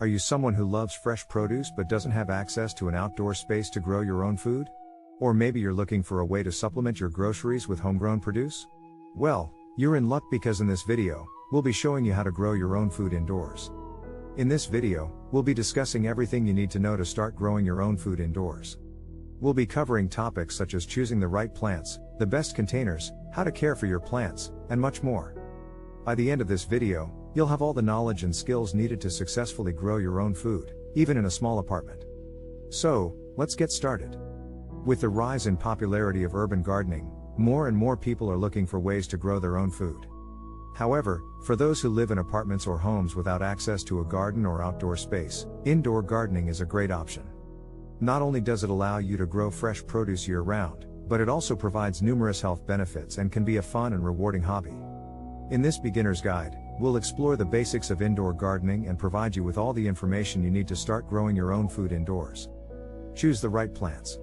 Are you someone who loves fresh produce but doesn't have access to an outdoor space to grow your own food? Or maybe you're looking for a way to supplement your groceries with homegrown produce? Well, you're in luck because in this video, we'll be showing you how to grow your own food indoors. In this video, we'll be discussing everything you need to know to start growing your own food indoors. We'll be covering topics such as choosing the right plants, the best containers, how to care for your plants, and much more. By the end of this video, you'll have all the knowledge and skills needed to successfully grow your own food, even in a small apartment. So, let's get started. With the rise in popularity of urban gardening, more and more people are looking for ways to grow their own food. However, for those who live in apartments or homes without access to a garden or outdoor space, indoor gardening is a great option. Not only does it allow you to grow fresh produce year-round, but it also provides numerous health benefits and can be a fun and rewarding hobby. In this beginner's guide, we'll explore the basics of indoor gardening and provide you with all the information you need to start growing your own food indoors. Choose the right plants.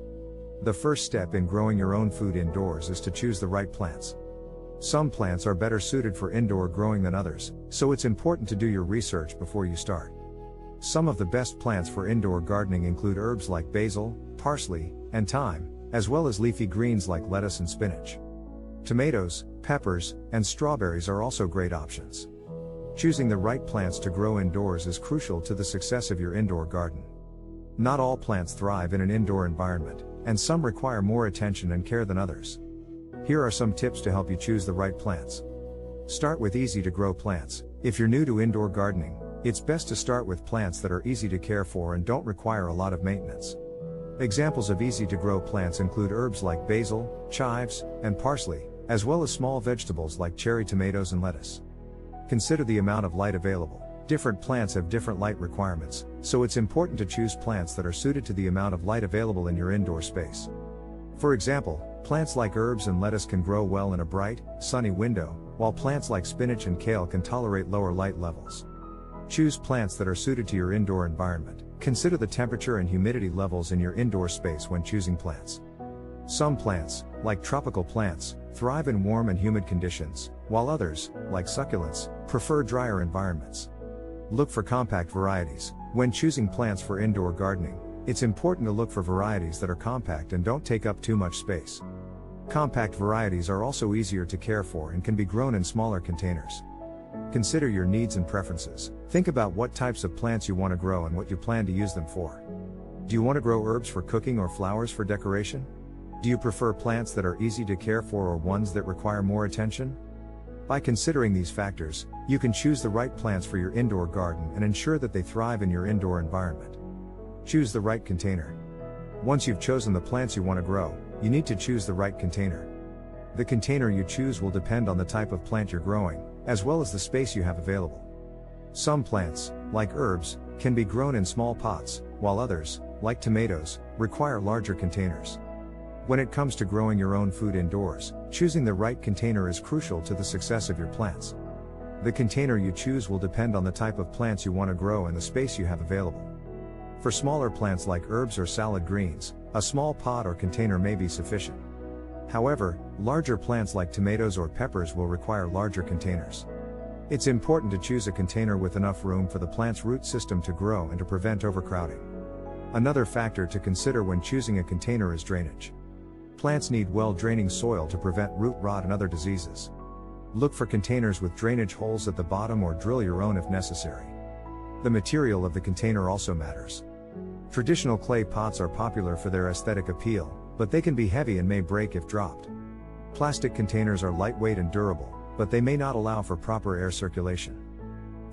The first step in growing your own food indoors is to choose the right plants. Some plants are better suited for indoor growing than others, so it's important to do your research before you start. Some of the best plants for indoor gardening include herbs like basil, parsley, and thyme, as well as leafy greens like lettuce and spinach. Tomatoes, peppers, and strawberries are also great options. Choosing the right plants to grow indoors is crucial to the success of your indoor garden. Not all plants thrive in an indoor environment, and some require more attention and care than others. Here are some tips to help you choose the right plants. Start with easy to grow plants. If you're new to indoor gardening, it's best to start with plants that are easy to care for and don't require a lot of maintenance. Examples of easy to grow plants include herbs like basil, chives, and parsley, as well as small vegetables like cherry tomatoes and lettuce. Consider the amount of light available. Different plants have different light requirements, so it's important to choose plants that are suited to the amount of light available in your indoor space. For example, plants like herbs and lettuce can grow well in a bright, sunny window, while plants like spinach and kale can tolerate lower light levels. Choose plants that are suited to your indoor environment. Consider the temperature and humidity levels in your indoor space when choosing plants. Some plants, like tropical plants, thrive in warm and humid conditions, while others, like succulents, prefer drier environments. Look for compact varieties. When choosing plants for indoor gardening, it's important to look for varieties that are compact and don't take up too much space. Compact varieties are also easier to care for and can be grown in smaller containers. Consider your needs and preferences. Think about what types of plants you want to grow and what you plan to use them for. Do you want to grow herbs for cooking or flowers for decoration? Do you prefer plants that are easy to care for or ones that require more attention? By considering these factors, you can choose the right plants for your indoor garden and ensure that they thrive in your indoor environment. Choose the right container. Once you've chosen the plants you want to grow, you need to choose the right container. The container you choose will depend on the type of plant you're growing, as well as the space you have available. Some plants, like herbs, can be grown in small pots, while others, like tomatoes, require larger containers. When it comes to growing your own food indoors, choosing the right container is crucial to the success of your plants. The container you choose will depend on the type of plants you want to grow and the space you have available. For smaller plants like herbs or salad greens, a small pot or container may be sufficient. However, larger plants like tomatoes or peppers will require larger containers. It's important to choose a container with enough room for the plant's root system to grow and to prevent overcrowding. Another factor to consider when choosing a container is drainage. Plants need well-draining soil to prevent root rot and other diseases. Look for containers with drainage holes at the bottom or drill your own if necessary. The material of the container also matters. Traditional clay pots are popular for their aesthetic appeal, but they can be heavy and may break if dropped. Plastic containers are lightweight and durable, but they may not allow for proper air circulation.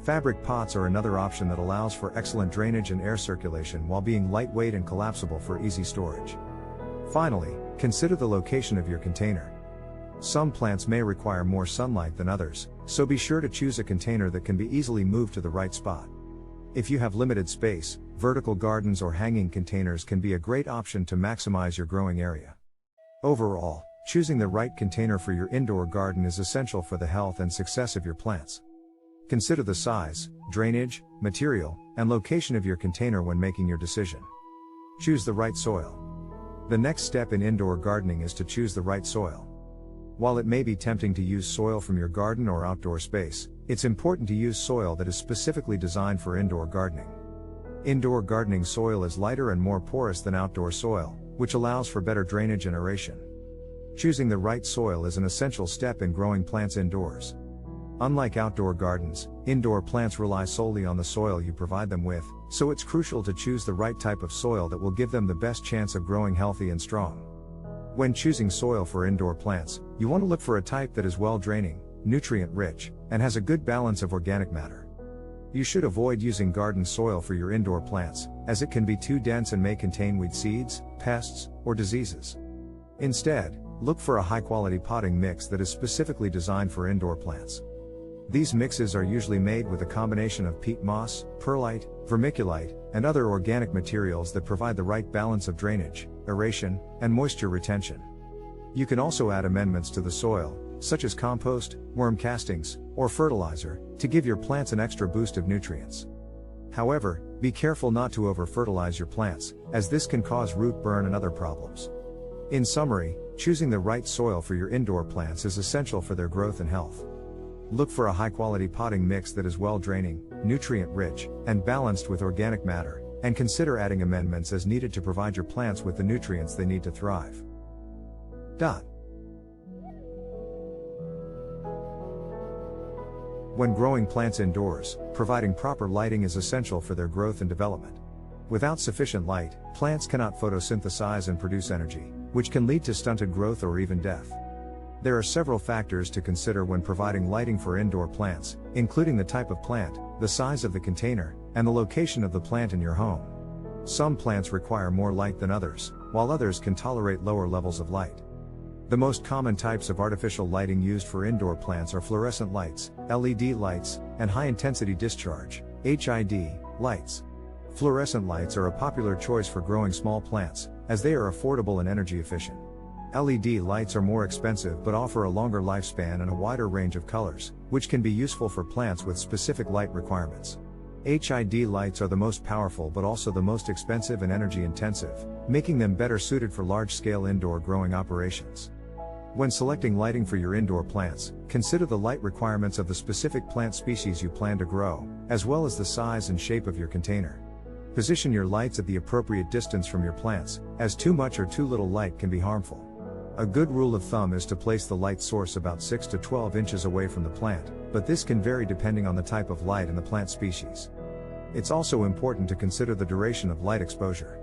Fabric pots are another option that allows for excellent drainage and air circulation while being lightweight and collapsible for easy storage. Finally, consider the location of your container. Some plants may require more sunlight than others, so be sure to choose a container that can be easily moved to the right spot. If you have limited space, vertical gardens or hanging containers can be a great option to maximize your growing area. Overall, choosing the right container for your indoor garden is essential for the health and success of your plants. Consider the size, drainage, material, and location of your container when making your decision. Choose the right soil. The next step in indoor gardening is to choose the right soil. While it may be tempting to use soil from your garden or outdoor space, it's important to use soil that is specifically designed for indoor gardening. Indoor gardening soil is lighter and more porous than outdoor soil, which allows for better drainage and aeration. Choosing the right soil is an essential step in growing plants indoors. Unlike outdoor gardens, indoor plants rely solely on the soil you provide them with, so it's crucial to choose the right type of soil that will give them the best chance of growing healthy and strong. When choosing soil for indoor plants, you want to look for a type that is well draining, nutrient-rich, and has a good balance of organic matter. You should avoid using garden soil for your indoor plants, as it can be too dense and may contain weed seeds, pests, or diseases. Instead, look for a high-quality potting mix that is specifically designed for indoor plants. These mixes are usually made with a combination of peat moss, perlite, vermiculite, and other organic materials that provide the right balance of drainage, aeration, and moisture retention. You can also add amendments to the soil, such as compost, worm castings, or fertilizer, to give your plants an extra boost of nutrients. However, be careful not to over-fertilize your plants, as this can cause root burn and other problems. In summary, choosing the right soil for your indoor plants is essential for their growth and health. Look for a high-quality potting mix that is well-draining, nutrient-rich, and balanced with organic matter, and consider adding amendments as needed to provide your plants with the nutrients they need to thrive. When growing plants indoors, providing proper lighting is essential for their growth and development. Without sufficient light, plants cannot photosynthesize and produce energy, which can lead to stunted growth or even death. There are several factors to consider when providing lighting for indoor plants, including the type of plant, the size of the container, and the location of the plant in your home. Some plants require more light than others, while others can tolerate lower levels of light. The most common types of artificial lighting used for indoor plants are fluorescent lights, LED lights, and high-intensity discharge, HID, lights. Fluorescent lights are a popular choice for growing small plants, as they are affordable and energy efficient. LED lights are more expensive but offer a longer lifespan and a wider range of colors, which can be useful for plants with specific light requirements. HID lights are the most powerful but also the most expensive and energy intensive, making them better suited for large-scale indoor growing operations. When selecting lighting for your indoor plants, consider the light requirements of the specific plant species you plan to grow, as well as the size and shape of your container. Position your lights at the appropriate distance from your plants, as too much or too little light can be harmful. A good rule of thumb is to place the light source about 6 to 12 inches away from the plant, but this can vary depending on the type of light and the plant species. It's also important to consider the duration of light exposure.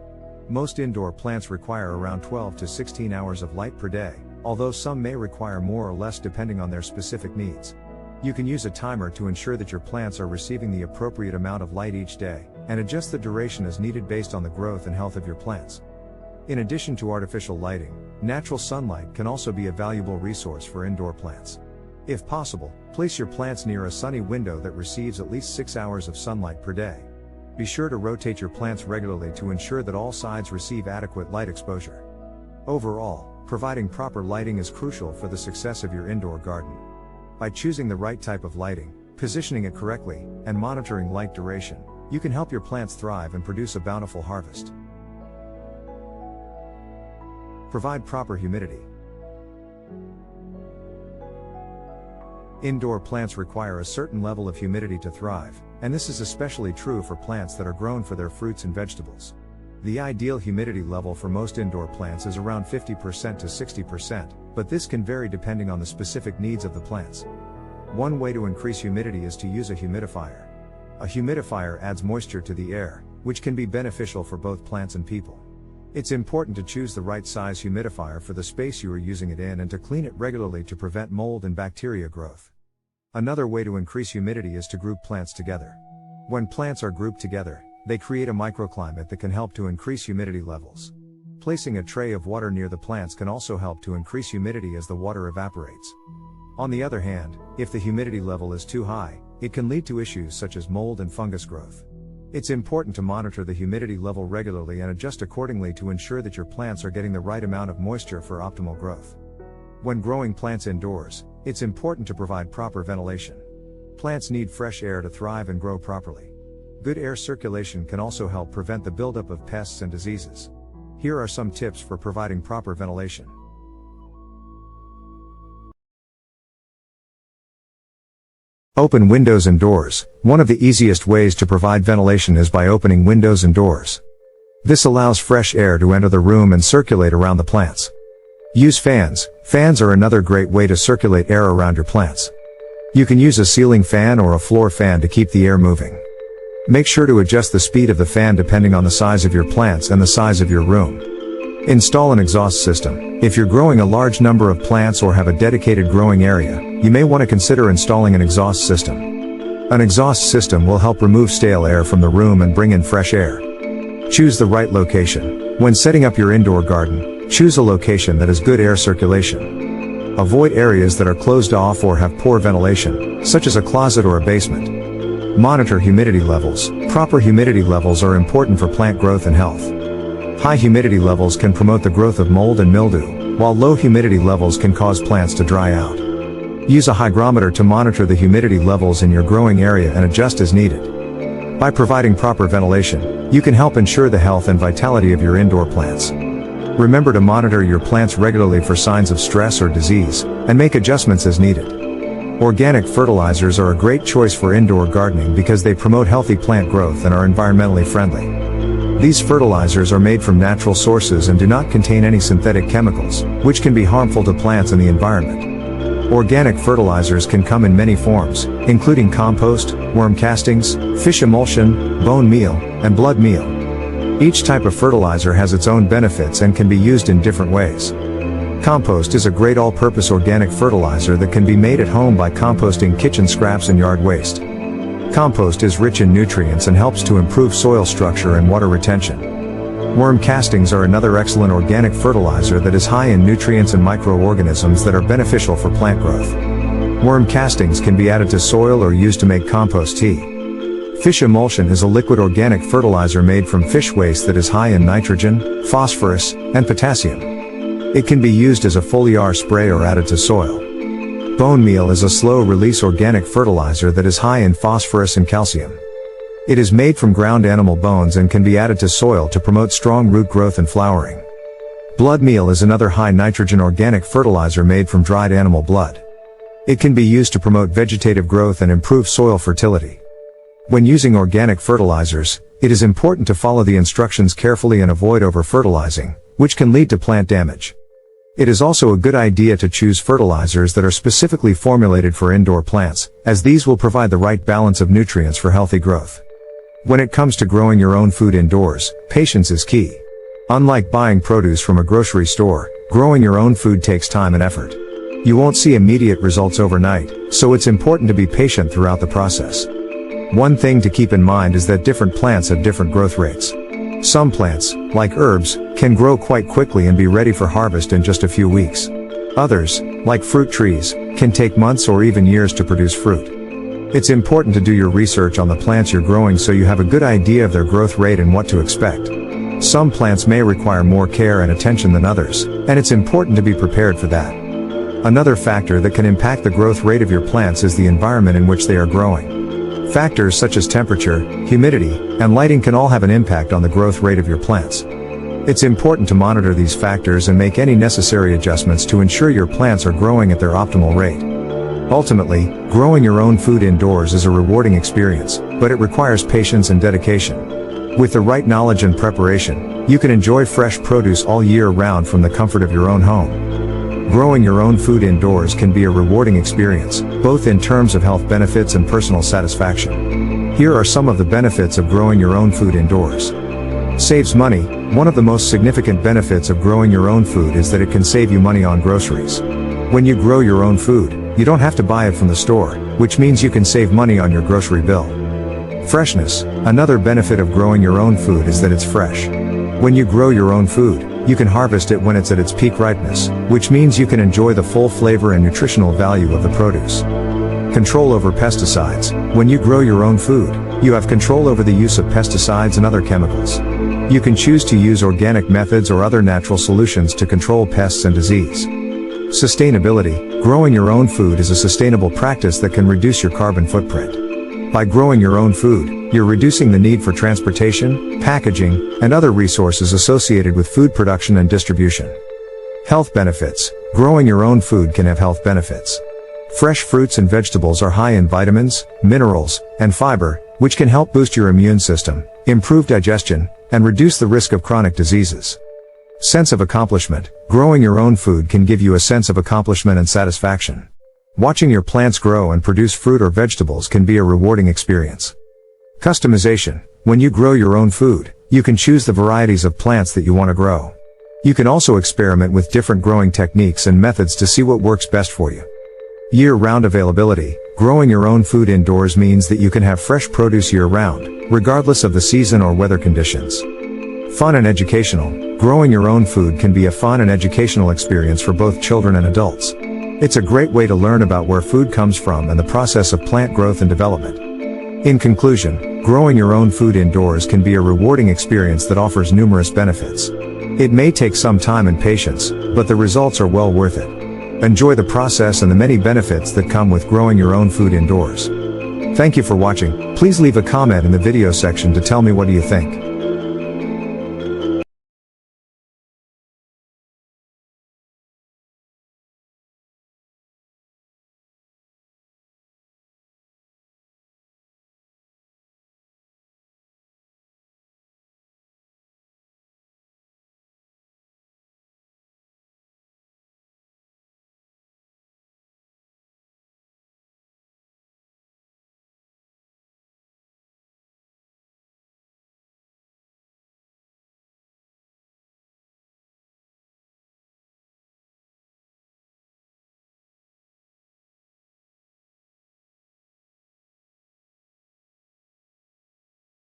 Most indoor plants require around 12 to 16 hours of light per day, although some may require more or less depending on their specific needs. You can use a timer to ensure that your plants are receiving the appropriate amount of light each day, and adjust the duration as needed based on the growth and health of your plants. In addition to artificial lighting, natural sunlight can also be a valuable resource for indoor plants. If possible, place your plants near a sunny window that receives at least 6 hours of sunlight per day. Be sure to rotate your plants regularly to ensure that all sides receive adequate light exposure. Overall, providing proper lighting is crucial for the success of your indoor garden. By choosing the right type of lighting, positioning it correctly, and monitoring light duration, you can help your plants thrive and produce a bountiful harvest. Provide proper humidity. Indoor plants require a certain level of humidity to thrive, and this is especially true for plants that are grown for their fruits and vegetables. The ideal humidity level for most indoor plants is around 50% to 60%, but this can vary depending on the specific needs of the plants. One way to increase humidity is to use a humidifier. A humidifier adds moisture to the air, which can be beneficial for both plants and people. It's important to choose the right size humidifier for the space you are using it in and to clean it regularly to prevent mold and bacteria growth. Another way to increase humidity is to group plants together. When plants are grouped together, they create a microclimate that can help to increase humidity levels. Placing a tray of water near the plants can also help to increase humidity as the water evaporates. On the other hand, if the humidity level is too high, it can lead to issues such as mold and fungus growth. It's important to monitor the humidity level regularly and adjust accordingly to ensure that your plants are getting the right amount of moisture for optimal growth. When growing plants indoors, it's important to provide proper ventilation. Plants need fresh air to thrive and grow properly. Good air circulation can also help prevent the buildup of pests and diseases. Here are some tips for providing proper ventilation. Open windows and doors. One of the easiest ways to provide ventilation is by opening windows and doors. This allows fresh air to enter the room and circulate around the plants. Use fans. Fans are another great way to circulate air around your plants. You can use a ceiling fan or a floor fan to keep the air moving. Make sure to adjust the speed of the fan depending on the size of your plants and the size of your room. Install an exhaust system. If you're growing a large number of plants or have a dedicated growing area, you may want to consider installing an exhaust system. An exhaust system will help remove stale air from the room and bring in fresh air. Choose the right location. When setting up your indoor garden, choose a location that has good air circulation. Avoid areas that are closed off or have poor ventilation, such as a closet or a basement. Monitor humidity levels. Proper humidity levels are important for plant growth and health. High humidity levels can promote the growth of mold and mildew, while low humidity levels can cause plants to dry out. Use a hygrometer to monitor the humidity levels in your growing area and adjust as needed. By providing proper ventilation, you can help ensure the health and vitality of your indoor plants. Remember to monitor your plants regularly for signs of stress or disease, and make adjustments as needed. Organic fertilizers are a great choice for indoor gardening because they promote healthy plant growth and are environmentally friendly. These fertilizers are made from natural sources and do not contain any synthetic chemicals, which can be harmful to plants and the environment. Organic fertilizers can come in many forms, including compost, worm castings, fish emulsion, bone meal, and blood meal. Each type of fertilizer has its own benefits and can be used in different ways. Compost is a great all-purpose organic fertilizer that can be made at home by composting kitchen scraps and yard waste. Compost is rich in nutrients and helps to improve soil structure and water retention. Worm castings are another excellent organic fertilizer that is high in nutrients and microorganisms that are beneficial for plant growth. Worm castings can be added to soil or used to make compost tea. Fish emulsion is a liquid organic fertilizer made from fish waste that is high in nitrogen, phosphorus, and potassium. It can be used as a foliar spray or added to soil. Bone meal is a slow-release organic fertilizer that is high in phosphorus and calcium. It is made from ground animal bones and can be added to soil to promote strong root growth and flowering. Blood meal is another high-nitrogen organic fertilizer made from dried animal blood. It can be used to promote vegetative growth and improve soil fertility. When using organic fertilizers, it is important to follow the instructions carefully and avoid over-fertilizing, which can lead to plant damage. It is also a good idea to choose fertilizers that are specifically formulated for indoor plants, as these will provide the right balance of nutrients for healthy growth. When it comes to growing your own food indoors, patience is key. Unlike buying produce from a grocery store, growing your own food takes time and effort. You won't see immediate results overnight, so it's important to be patient throughout the process. One thing to keep in mind is that different plants have different growth rates. Some plants, like herbs, can grow quite quickly and be ready for harvest in just a few weeks. Others, like fruit trees, can take months or even years to produce fruit. It's important to do your research on the plants you're growing so you have a good idea of their growth rate and what to expect. Some plants may require more care and attention than others, and it's important to be prepared for that. Another factor that can impact the growth rate of your plants is the environment in which they are growing. Factors such as temperature, humidity, and lighting can all have an impact on the growth rate of your plants. It's important to monitor these factors and make any necessary adjustments to ensure your plants are growing at their optimal rate. Ultimately, growing your own food indoors is a rewarding experience, but it requires patience and dedication. With the right knowledge and preparation, you can enjoy fresh produce all year round from the comfort of your own home. Growing your own food indoors can be a rewarding experience, both in terms of health benefits and personal satisfaction. Here are some of the benefits of growing your own food indoors. Saves money. One of the most significant benefits of growing your own food is that it can save you money on groceries. When you grow your own food, you don't have to buy it from the store, which means you can save money on your grocery bill. Freshness. Another benefit of growing your own food is that it's fresh. When you grow your own food, you can harvest it when it's at its peak ripeness, which means you can enjoy the full flavor and nutritional value of the produce. Control over pesticides. When you grow your own food, you have control over the use of pesticides and other chemicals. You can choose to use organic methods or other natural solutions to control pests and disease. Sustainability. Growing your own food is a sustainable practice that can reduce your carbon footprint. By growing your own food, you're reducing the need for transportation, packaging, and other resources associated with food production and distribution. Health benefits. Growing your own food can have health benefits. Fresh fruits and vegetables are high in vitamins, minerals, and fiber, which can help boost your immune system, improve digestion, and reduce the risk of chronic diseases. Sense of accomplishment. Growing your own food can give you a sense of accomplishment and satisfaction. Watching your plants grow and produce fruit or vegetables can be a rewarding experience. Customization. When you grow your own food, you can choose the varieties of plants that you want to grow. You can also experiment with different growing techniques and methods to see what works best for you. Year-round availability. Growing your own food indoors means that you can have fresh produce year-round, regardless of the season or weather conditions. Fun and educational. Growing your own food can be a fun and educational experience for both children and adults. It's a great way to learn about where food comes from and the process of plant growth and development. In conclusion, growing your own food indoors can be a rewarding experience that offers numerous benefits. It may take some time and patience, but the results are well worth it. Enjoy the process and the many benefits that come with growing your own food indoors. Thank you for watching. Please leave a comment in the video section to tell me what do you think.